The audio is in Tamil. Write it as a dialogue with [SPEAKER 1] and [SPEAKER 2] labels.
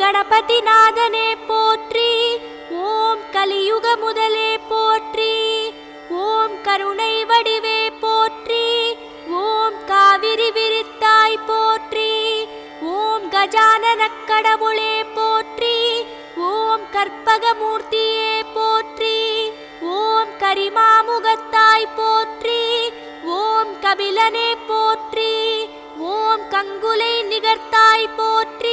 [SPEAKER 1] கணபதி நாதனே போற்றி. ஓம் கலியுக முதலே போற்றி. ஓம் கருணை வடிவே போற்றி. ஓம் காவிரி விரித்தாய் போற்றி. ஓம் கஜானனக் கடவுளே போற்றி. ஓம் கற்பகமூர்த்தியே போற்றி. ஓம் கரிமாமுகத்தாய் போற்றி. ஓம் கபிலனே போற்றி. ஓம் கங்குலை நிகர்த்தாய் போற்றி.